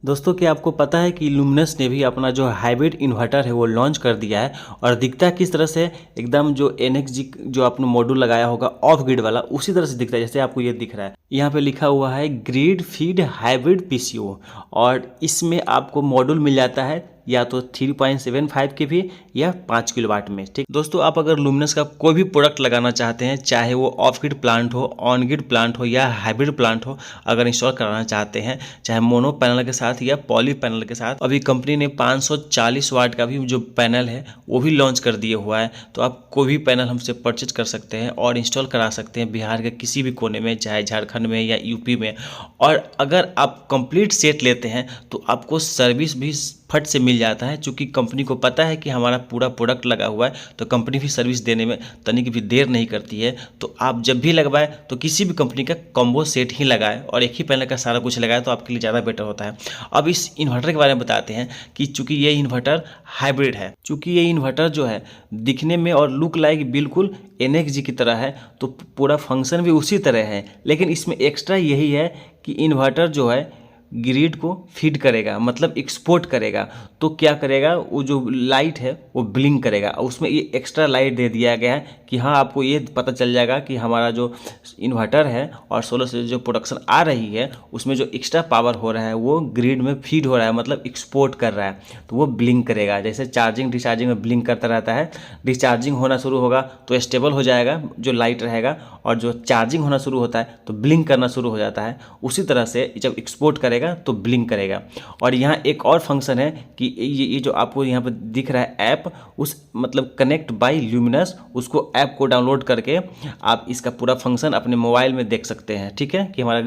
दोस्तों क्या आपको पता है कि लुमिनस ने भी अपना जो हाइब्रिड इन्वर्टर है वो लॉन्च कर दिया है। और दिखता है किस तरह से, एकदम जो एनएक्सजी जो आपने मॉड्यूल लगाया होगा ऑफ ग्रिड वाला उसी तरह से दिखता है जैसे आपको ये दिख रहा है। यहाँ पे लिखा हुआ है ग्रिड फीड हाइब्रिड पीसीओ, और इसमें आपको मॉड्यूल मिल जाता है या तो 3.75 के भी या 5 किलोवाट में। ठीक दोस्तों, आप अगर लुमिनस का कोई भी प्रोडक्ट लगाना चाहते हैं, चाहे वो ऑफ ग्रिड प्लांट हो, ऑन ग्रिड प्लांट हो या हाइब्रिड प्लांट हो, अगर इंस्टॉल कराना चाहते हैं चाहे मोनो पैनल के साथ या पॉली पैनल के साथ, अभी कंपनी ने 540 वाट का भी जो पैनल है वो भी लॉन्च कर दिया हुआ है। तो आप कोई भी पैनल हमसे परचेज कर सकते हैं और इंस्टॉल करा सकते हैं बिहार के किसी भी कोने में, चाहे झारखंड में या यूपी में। और अगर आप कंप्लीट सेट लेते हैं तो आपको सर्विस भी फट से मिल जाता है, क्योंकि कंपनी को पता है कि हमारा पूरा प्रोडक्ट लगा हुआ है, तो कंपनी भी सर्विस देने में तनिक भी देर नहीं करती है। तो आप जब भी लगवाएं तो किसी भी कंपनी का कॉम्बो सेट ही लगाएं और एक ही पैनल का सारा कुछ लगाएं, तो आपके लिए ज़्यादा बेटर होता है। अब इस इन्वर्टर के बारे में बताते हैं कि चूँकि ये इन्वर्टर हाइब्रिड है, चूँकि ये इन्वर्टर जो है दिखने में और लुक लाइक बिल्कुल एनएक्सजी की तरह है, तो पूरा फंक्शन भी उसी तरह है। लेकिन इसमें एक्स्ट्रा यही है कि इन्वर्टर जो है ग्रिड को फीड करेगा, मतलब एक्सपोर्ट करेगा। तो क्या करेगा, वो जो लाइट है वो ब्लिंक करेगा। उसमें ये एक्स्ट्रा लाइट दे दिया गया है कि हाँ, आपको ये पता चल जाएगा कि हमारा जो इन्वर्टर है और सोलर से जो प्रोडक्शन आ रही है उसमें जो एक्स्ट्रा पावर हो रहा है वो ग्रिड में फीड हो रहा है, मतलब एक्सपोर्ट कर रहा है। तो वो ब्लिंक करेगा, जैसे चार्जिंग डिस्चार्जिंग में ब्लिंक करता रहता है। डिस्चार्जिंग होना शुरू होगा तो स्टेबल हो जाएगा जो लाइट रहेगा, और जो चार्जिंग होना शुरू होता है तो ब्लिंक करना शुरू हो जाता है। उसी तरह से जब एक्सपोर्ट करेगा तो ब्लिंक करेगा। और यहाँ एक और फंक्शन है कि ये जो आपको यहाँ पर दिख रहा है ऐप, उस मतलब कनेक्ट बाय ल्यूमिनस, उसको ऐप को डाउनलोड करके आप इसका पूरा फंक्शन अपने मोबाइल में देख सकते हैं। ठीक है, कि हमारा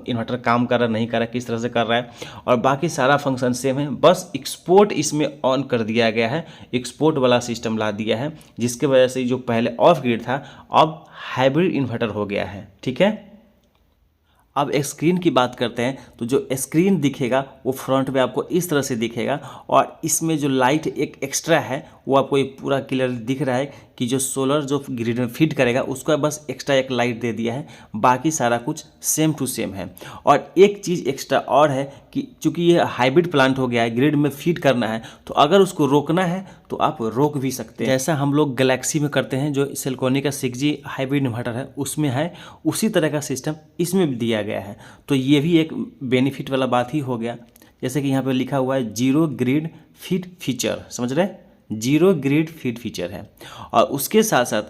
इन्वर्टर काम कर रहा नहीं कर रहा, किस तरह से कर रहा है, और बाकी सारा फंक्शन सेम है। बस एक्सपोर्ट इसमें ऑन कर दिया गया है, एक्सपोर्ट वाला सिस्टम ला दिया है, जिसके वजह से जो पहले ऑफ ग्रिड था अब हाइब्रिड इन्वर्टर हो गया है। ठीक है, अब एक स्क्रीन की बात करते हैं। तो जो स्क्रीन दिखेगा वो फ्रंट में आपको इस तरह से दिखेगा, और इसमें जो लाइट एक एक्स्ट्रा है वो आपको ये पूरा क्लियर दिख रहा है कि जो सोलर जो ग्रिड में फिट करेगा उसका बस एक्स्ट्रा एक लाइट दे दिया है, बाकी सारा कुछ सेम टू सेम है। और एक चीज़ एक्स्ट्रा और है कि चूँकि ये हाइब्रिड प्लांट हो गया है, ग्रिड में फीड करना है, तो अगर उसको रोकना है तो आप रोक भी सकते हैं। जैसा हम लोग गैलेक्सी में करते हैं, जो सेल्कोनी का 6G हाइब्रिड इन्वर्टर है उसमें है, उसी तरह का सिस्टम इसमें भी दिया गया है। तो ये भी एक बेनिफिट वाला बात ही हो गया। जैसे कि यहाँ पे लिखा हुआ है जीरो ग्रिड फीड फीचर, समझ रहे हैं, जीरो ग्रिड फीड फीचर है। और उसके साथ साथ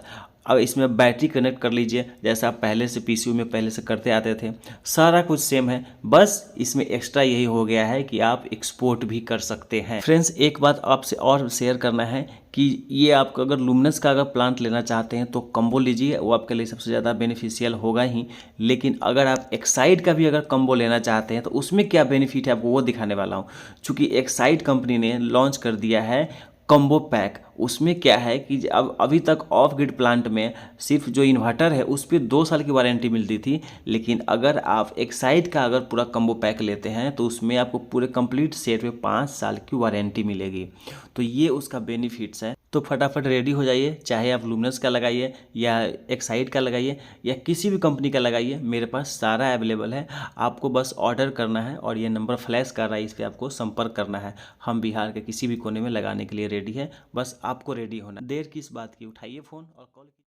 अब इसमें बैटरी कनेक्ट कर लीजिए, जैसा आप पहले से पीसीयू में पहले से करते आते थे, सारा कुछ सेम है। बस इसमें एक्स्ट्रा यही हो गया है कि आप एक्सपोर्ट भी कर सकते हैं। फ्रेंड्स, एक बात आपसे और शेयर करना है कि ये आपको अगर लुमिनस का अगर प्लांट लेना चाहते हैं तो कम्बो लीजिए, वो आपके लिए सबसे ज़्यादा बेनिफिशियल होगा ही। लेकिन अगर आप एक्साइड का भी अगर कम्बो लेना चाहते हैं तो उसमें क्या बेनिफिट है आपको वो दिखाने वाला हूँ। चूँकि एक्साइड कंपनी ने लॉन्च कर दिया है कॉम्बो पैक। उसमें क्या है कि अब अभी तक ऑफ ग्रिड प्लांट में सिर्फ जो इन्वर्टर है उस पर 2 साल की वारंटी मिलती थी, लेकिन अगर आप एक्साइड का अगर पूरा कम्बो पैक लेते हैं तो उसमें आपको पूरे कंप्लीट सेट में 5 साल की वारंटी मिलेगी। तो ये उसका बेनिफिट्स है। तो फटाफट रेडी हो जाइए, चाहे आप लुमिनस का लगाइए या एक्साइड का लगाइए या किसी भी कंपनी का लगाइए, मेरे पास सारा अवेलेबल है। आपको बस ऑर्डर करना है और ये नंबर फ्लैश कर रहा है, इस पर आपको संपर्क करना है। हम बिहार के किसी भी कोने में लगाने के लिए रेडी है, बस आपको रेडी होना। देर किस बात की, उठाइए फ़ोन और कॉल।